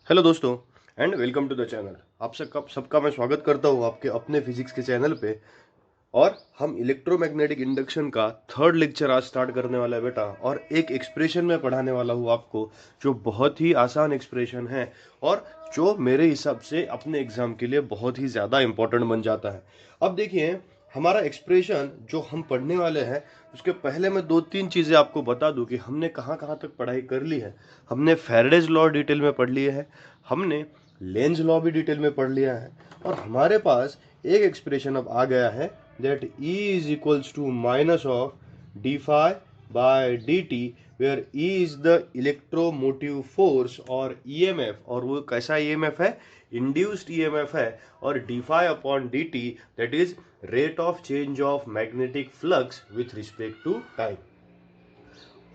Hello दोस्तों and welcome to the channel. आप सबका मैं स्वागत करता हूँ आपके अपने फिजिक्स के चैनल पे। और हम इलेक्ट्रोमैग्नेटिक इंडक्शन का थर्ड लेक्चर आज स्टार्ट करने वाला है बेटा। और एक एक्सप्रेशन में पढ़ाने वाला हूँ आपको जो बहुत ही आसान एक्सप्रेशन है और जो मेरे हिसाब से अपने एग्जाम के लिए बहुत ही ज़्यादा इंपॉर्टेंट बन जाता है। अब देखिए, हमारा एक्सप्रेशन जो हम पढ़ने वाले हैं उसके पहले मैं दो तीन चीज़ें आपको बता दूं कि हमने कहाँ कहाँ तक पढ़ाई कर ली है। हमने फैराडेज लॉ डिटेल में पढ़ लिए है, हमने लेंज लॉ भी डिटेल में पढ़ लिया है, और हमारे पास एक एक्सप्रेशन अब आ गया है that E is equals to minus of d phi by dt, where E is the electromotive force और EMF, और वो कैसा EMF है, induced EMF है, और d phi upon dt that is rate of change of magnetic flux with respect to time।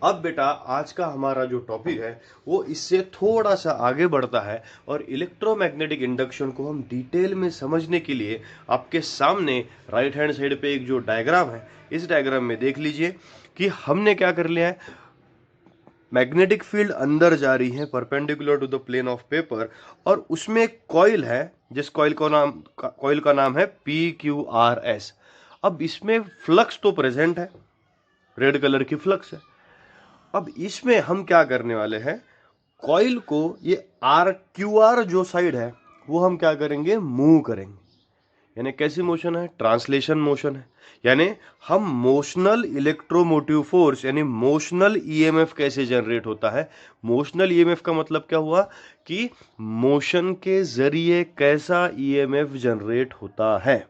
अब बेटा आज का हमारा जो टॉपिक है वो इससे थोड़ा सा आगे बढ़ता है और इलेक्ट्रोमैग्नेटिक इंडक्शन को हम डिटेल में समझने के लिए आपके सामने राइट हैंड साइड पे एक जो डायग्राम है, इस डायग्राम में देख लीजिए कि हमने क्या कर लिया है। मैग्नेटिक फील्ड अंदर जा रही है perpendicular to the plane of paper, और उसमें एक कॉइल है जिस कॉइल का नाम है PQRS। अब इसमें फ्लक्स तो प्रेजेंट है, रेड कलर की फ्लक्स है। अब इसमें हम क्या करने वाले हैं, कॉइल को ये RQR जो साइड है वो हम क्या करेंगे, मूव करेंगे। यानी कैसी मोशन है, ट्रांसलेशन मोशन है। यानी हम मोशनल इलेक्ट्रोमोटिव फोर्स यानी मोशनल ईएमएफ कैसे जनरेट होता है। मोशनल ईएमएफ का मतलब क्या हुआ कि मोशन के जरिए कैसा ईएमएफ जनरेट होता है।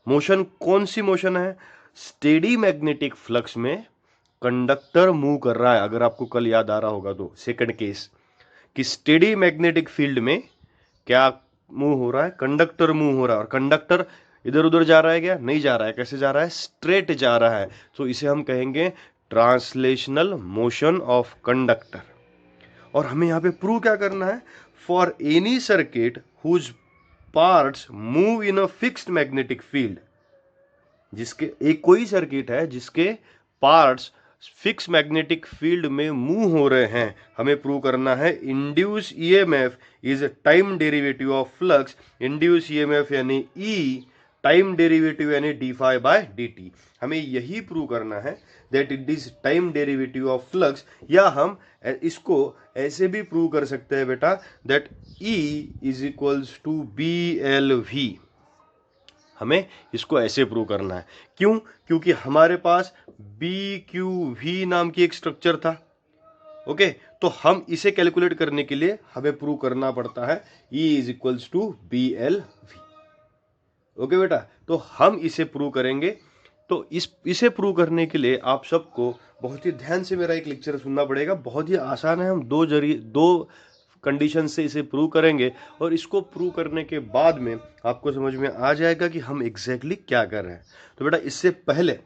मोशन कौन सी मोशन है, स्टेडी मैग्नेटिक फ्लक्स में कंडक्टर मूव कर रहा है। अगर आपको कल याद आ रहा होगा तो सेकंड केस कि स्टेडी मैग्नेटिक फील्ड में क्या मूव हो रहा है, कंडक्टर मूव हो रहा है। और कंडक्टर इधर उधर जा रहा है क्या, नहीं जा रहा है। कैसे जा रहा है, स्ट्रेट जा रहा है। तो इसे हम कहेंगे ट्रांसलेशनल मोशन ऑफ कंडक्टर। और हमें यहां पे प्रूव क्या करना है, for any circuit whose parts move in a fixed magnetic field. जिसके एक कोई सर्किट है जिसके पार्ट्स फिक्स मैग्नेटिक फील्ड में मूव हो रहे हैं, हमें प्रूव करना है induce EMF is time derivative of flux. Induce EMF यानी ई, टाइम डेरिवेटिव यानी D phi by D T. हमें यही प्रूव करना है that it is time derivative of flux. या हम इसको ऐसे भी प्रूव कर सकते हैं बेटा that E is equals to B L V. हमें इसको ऐसे प्रूव करना है। क्यों, क्योंकि हमारे पास बी क्यू वी नाम की एक स्ट्रक्चर था। ओके, तो हम इसे कैलकुलेट करने के लिए हमें प्रूव करना पड़ता है E is equals to B L V. Okay बेटा, तो हम इसे प्रूव करेंगे। तो इसे प्रूव करने के लिए आप सबको बहुत ही ध्यान से मेरा एक लेक्चर सुनना पड़ेगा। बहुत ही आसान है, हम दो कंडीशन से इसे प्रूव करेंगे और इसको प्रूव करने के बाद में आपको समझ में आ जाएगा कि हम एग्जैक्टली क्या कर रहे हैं। तो बेटा इससे पहले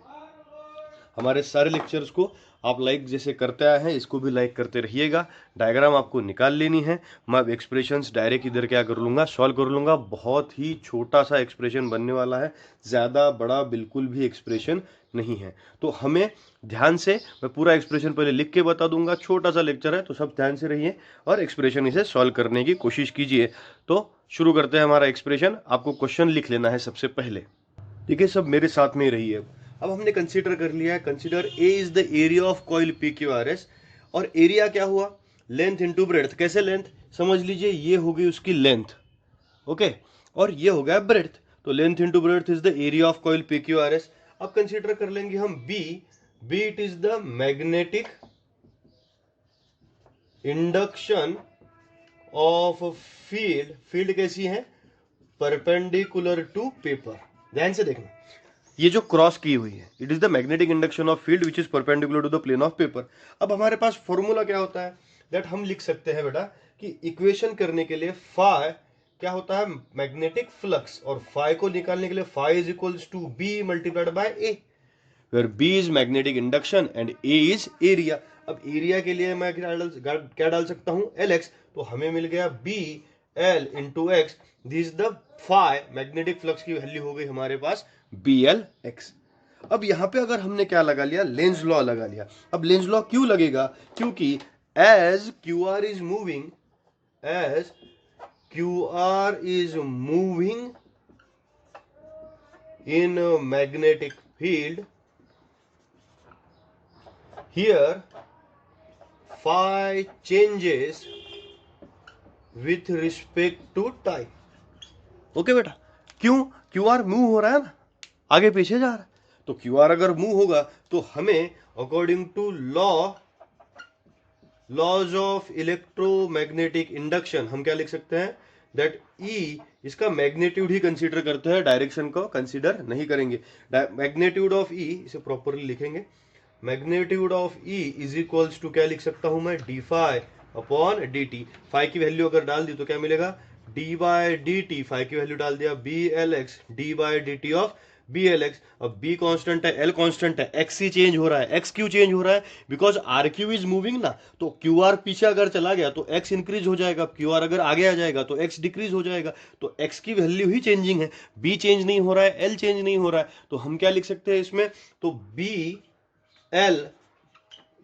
हमारे सारे लेक्चर्स को आप लाइक जैसे करते आए हैं इसको भी लाइक करते रहिएगा। डायग्राम आपको निकाल लेनी है। मैं अब एक्सप्रेशंस डायरेक्ट इधर क्या कर लूँगा, सॉल्व कर लूँगा। बहुत ही छोटा सा एक्सप्रेशन बनने वाला है, ज़्यादा बड़ा बिल्कुल भी एक्सप्रेशन नहीं है। तो हमें ध्यान से, मैं पूरा एक्सप्रेशन पहले लिख के बता दूंगा, छोटा सा लेक्चर है तो सब ध्यान से रहिए और एक्सप्रेशन इसे सॉल्व करने की कोशिश कीजिए। तो शुरू करते हैं हमारा एक्सप्रेशन। आपको क्वेश्चन लिख लेना है सबसे पहले, ठीक है, सब मेरे साथ में ही रहिए। अब हमने कंसीडर कर लिया है, consider a is the area of coil P Q R S. और एरिया क्या हुआ, लेंथ इनटू ब्रेड्थ। कैसे लेंथ, समझ लीजिए ये होगी उसकी लेंथ, ओके, और ये हो गया ब्रेड्थ। तो length into breadth is the area of coil P Q R S. अब कंसीडर कर लेंगे हम B it is the magnetic induction of field. Field कैसी है, परपेंडिकुलर टू पेपर। ध्यान से देखना, ये जो क्रॉस की हुई है, it is the magnetic induction of field which is perpendicular to the plane of paper. अब हमारे पास फॉर्मूला क्या होता है, दैट हम लिख सकते हैं बेटा कि इक्वेशन करने के लिए फाई क्या होता है, मैग्नेटिक फ्लक्स, और फाई को निकालने के लिए phi is equals to B multiplied by A, where B is magnetic induction and A is area. अब एरिया के लिए मैं क्या डाल सकता हूं, एल एक्स। तो हमें मिल गया B L into X. This the phi magnetic flux की वैल्यू हो गई हमारे पास बी एल एक्स। अब यहां पे अगर हमने क्या लगा लिया, लेंज लॉ लगा लिया। अब लेंज लॉ क्यों लगेगा, क्योंकि as Q R is moving, as QR is moving in a magnetic field, here phi changes with respect to time. Okay बेटा, क्यों? QR मूव हो रहा है ना, आगे पीछे जा रहा है, तो QR अगर मूव होगा तो हमें according to laws of electromagnetic induction हम क्या लिख सकते हैं, दैट E इसका मैग्नीट्यूड ही कंसीडर करते हैं, डायरेक्शन को कंसीडर नहीं करेंगे. मैग्नीट्यूड ऑफ E इसे प्रॉपरली लिखेंगे, magnitude of E is equals to क्या लिख सकता हूं मैं, D phi upon D T. Phi की वैल्यू अगर डाल दी तो क्या मिलेगा, D by D T. Phi की वैल्यू डाल दिया B L x D by D T of B L X. अब बी कांस्टेंट है, एल कांस्टेंट है, एक्स ही चेंज हो रहा है. एक्स क्यों चेंज हो रहा है, because R Q is moving ना, तो क्यू आर पीछे अगर चला गया तो एक्स इंक्रीज हो जाएगा, क्यू आर अगर आगे आ जाएगा तो एक्स डिक्रीज हो जाएगा. तो एक्स की वैल्यू ही चेंजिंग है, बी चेंज नहीं हो रहा है, एल चेंज नहीं हो रहा है, तो हम क्या लिख सकते हैं इसमें, तो बी एल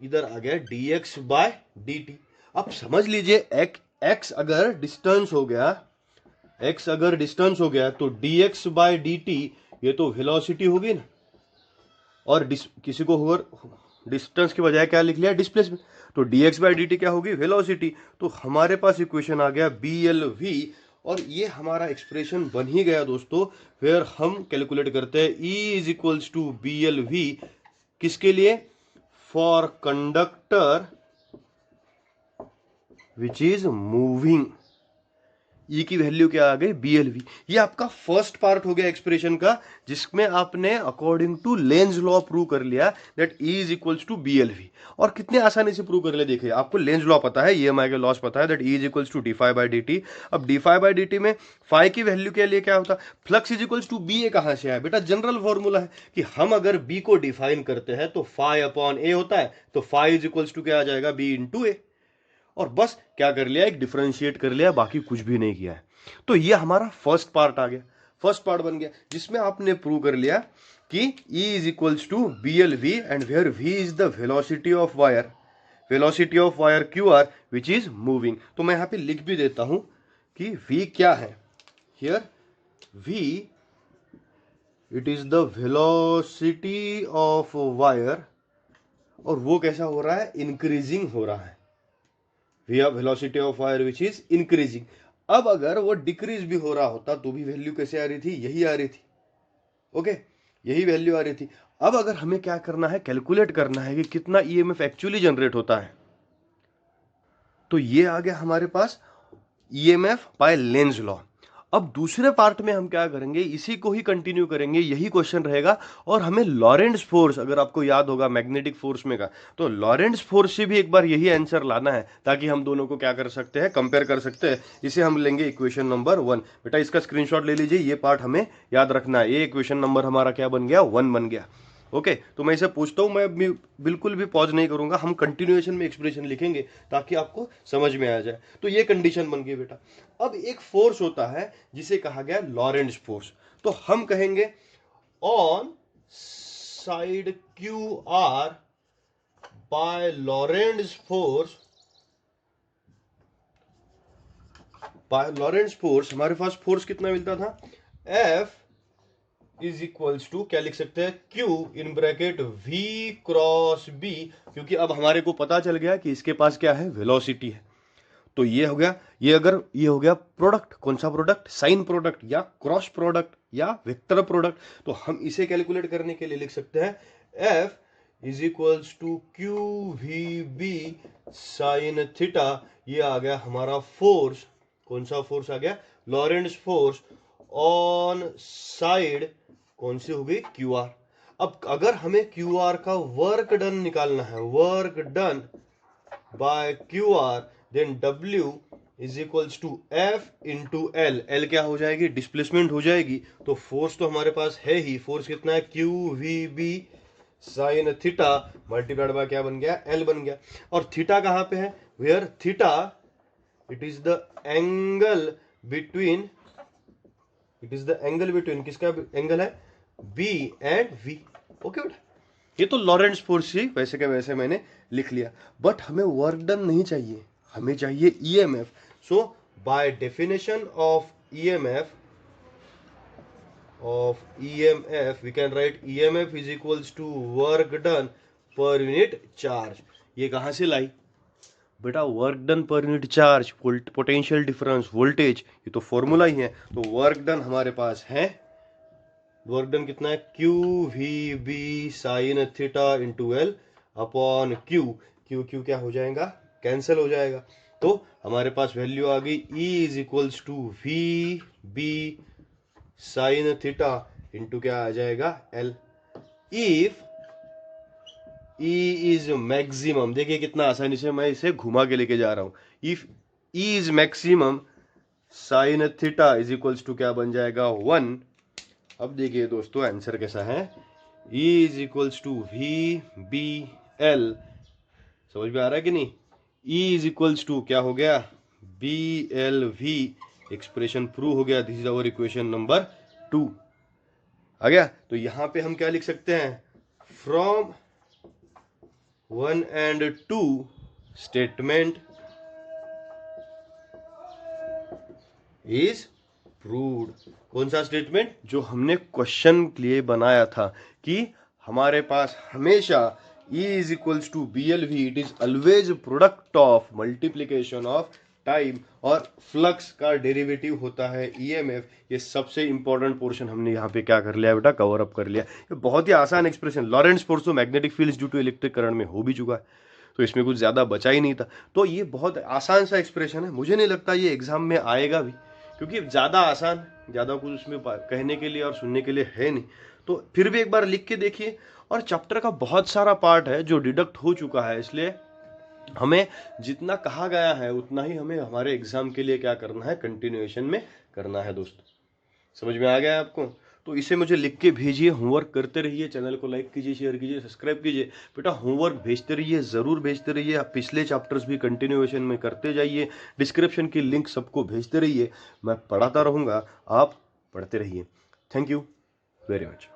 इधर आ गया D X by D T. अब समझ लीजिए एक्स अगर डिस्टेंस हो गया, एक्स अगर डिस्टेंस हो गया तो D X by D T ये तो वेलोसिटी होगी ना, और किसी को डिस्टेंस के बजाय क्या लिख लिया, डिस्प्लेसमेंट, तो D X by D T क्या होगी, वेलोसिटी. तो हमारे पास इक्वेशन आ गया बी एल वी, और ये हमारा एक्सप्रेशन बन ही गया दोस्तों. फिर हम कैलकुलेट करते हैं E is equals to B L V, किसके लिए, for conductor which is moving. E की वैल्यू क्या आ गई, BLV. ये आपका फर्स्ट पार्ट हो गया एक्सप्रेशन का, जिसमें आपने according to Lenz law prove कर लिया that E is equals to BLV. और कितने आसानी से प्रूव कर लिया, देखिए आपको लेंज लॉ पता है, EMI के लॉस पता है, that E is equals to D phi by D T. अब D phi by D T में फाई की वैल्यू के लिए क्या होता, flux is equals to B. A कहां से आया बेटा, जनरल फॉर्मूला है कि हम अगर B को डिफाइन करते हैं तो फाई अपॉन ए होता है, तो फाई इज इक्वल्स टू क्या आ जाएगा, B इंटू ए. और बस क्या कर लिया, एक डिफरेंशिएट कर लिया, बाकी कुछ भी नहीं किया है. तो ये हमारा फर्स्ट पार्ट आ गया, फर्स्ट पार्ट बन गया, जिसमें आपने प्रूव कर लिया कि E is equals to B L V, and where V is the velocity of wire, velocity of wire Q R which is moving. तो मैं यहां पे लिख भी देता हूं कि V क्या है, here V it is the velocity of wire, और वो कैसा हो रहा है, इंक्रीजिंग हो रहा है. We have velocity of wire which is increasing. अब अगर वो डिक्रीज भी हो रहा होता तो भी वैल्यू कैसे आ रही थी, यही आ रही थी. ओके, यही वैल्यू आ रही थी. अब अगर हमें क्या करना है, कैलकुलेट करना है कि कितना ईएमएफ एक्चुअली जनरेट होता है, तो ये आ गया हमारे पास ईएमएफ बाय लेंज लॉ. अब दूसरे पार्ट में हम क्या करेंगे, इसी को ही कंटिन्यू करेंगे, यही क्वेश्चन रहेगा, और हमें लॉरेंट्ज फोर्स, अगर आपको याद होगा मैग्नेटिक फोर्स में का, तो लॉरेंट्ज फोर्स से भी एक बार यही आंसर लाना है, ताकि हम दोनों को क्या कर सकते हैं, कंपेयर कर सकते हैं. इसे हम लेंगे इक्वेशन नंबर 1. बेटा इसका स्क्रीनशॉट ले लीजिए, ये पार्ट हमें याद रखना है. ये इक्वेशन नंबर हमारा क्या बन गया, 1 बन गया. ओके, तो मैं इसे पूछता हूं, मैं बिल्कुल भी पॉज नहीं करूंगा, हम कंटिन्यूएशन में एक्सप्रेशन लिखेंगे ताकि आपको समझ में आ जाए. तो ये कंडीशन बन गई बेटा. अब एक फोर्स होता है जिसे कहा गया लॉरेंट्ज फोर्स, तो हम कहेंगे on side Q R by Lorentz force, by Lorentz force हमारे पास फोर्स कितना मिलता था, F इज इक्वल्स टू क्या लिख सकते हैं, Q in bracket V cross B, क्योंकि अब हमारे को पता चल गया कि इसके पास क्या है, वेलोसिटी है. तो ये हो गया, ये हो गया प्रोडक्ट, कौन सा प्रोडक्ट, साइन प्रोडक्ट या क्रॉस प्रोडक्ट या वेक्टर प्रोडक्ट. तो हम इसे कैलकुलेट करने के लिए लिख सकते हैं F is equals to Q V B sine theta. ये आ गया हमारा फोर्स, कौन सा फोर्स आ गया, लॉरेंट्ज फोर्स ऑन साइड, कौन सी हो गई, क्यू आर. अब अगर हमें क्यू आर का वर्क डन निकालना है, work done by Q R, then W is equals to F into L. L क्या हो जाएगी, डिस्प्लेसमेंट हो जाएगी. तो फोर्स तो हमारे पास है ही, फोर्स कितना है, Q V B sine theta multiplied by क्या बन गया, L बन गया. और थीटा कहां पे है, where theta it is the angle between, it is the angle between, किसका एंगल है, B एंड V. ओके बेटा, ये तो लॉरेंट्ज फोर्स ही वैसे के वैसे मैंने लिख लिया. बट हमें वर्क डन नहीं चाहिए, हमें चाहिए EMF. So by definition of EMF we can write EMF is equals to work done per unit charge। ये कहां से लाई बेटा? Work done per unit charge, potential difference, voltage, ये तो फॉर्मूला ही है। तो वर्क डन हमारे पास है, वर्क डन कितना है? Q V B sine theta into L upon Q. Q Q क्या हो जाएगा? कैंसिल हो जाएगा। तो हमारे पास वैल्यू आ गई E is equals to V B sine theta into क्या आ जाएगा? L. If E is maximum, देखिए कितना आसानी से मैं इसे घुमा के लेके जा रहा हूं। If E is maximum sine theta is equals to क्या बन जाएगा? 1। अब देखिए दोस्तों आंसर कैसा है? E is equals to V B L. समझ में आ रहा है कि नहीं? E इज इक्वल्स टू क्या हो गया? B L V. Expression prove हो गया। This is our equation number 2 आ गया। तो यहां पे हम क्या लिख सकते हैं? From 1 and 2 statement is proved। कौन सा स्टेटमेंट? जो हमने क्वेश्चन के लिए बनाया था कि हमारे पास हमेशा E is equals to BLV, it is always product of multiplication of time और फ्लक्स का डेरिवेटिव होता है EMF। ये सबसे इंपॉर्टेंट पोर्शन हमने यहाँ पे क्या कर लिया बेटा? कवर अप कर लिया। ये बहुत ही आसान एक्सप्रेशन, लॉरेंट्ज फोर्स तो magnetic field due to electric current में हो भी चुका है, तो इसमें कुछ ज्यादा बचा ही नहीं था। तो ये बहुत आसान सा एक्सप्रेशन है। मुझे नहीं लगता ये एग्जाम में आएगा भी, क्योंकि ज्यादा आसान, ज्यादा कुछ उसमें कहने के लिए और सुनने के लिए है नहीं। तो फिर भी एक बार लिख के देखिए। और चैप्टर का बहुत सारा पार्ट है जो डिडक्ट हो चुका है, इसलिए हमें जितना कहा गया है उतना ही हमें हमारे एग्जाम के लिए क्या करना है? कंटिन्यूएशन में करना है दोस्तों। समझ में आ गया है आपको? तो इसे मुझे लिख के भेजिए, होमवर्क करते रहिए, चैनल को लाइक कीजिए, शेयर कीजिए, सब्सक्राइब कीजिए। बेटा होमवर्क भेजते रहिए, ज़रूर भेजते रहिए। आप पिछले चैप्टर्स भी कंटिन्यूएशन में करते जाइए। डिस्क्रिप्शन की लिंक सबको भेजते रहिए, मैं पढ़ाता रहूँगा, आप पढ़ते रहिए। Thank you very much.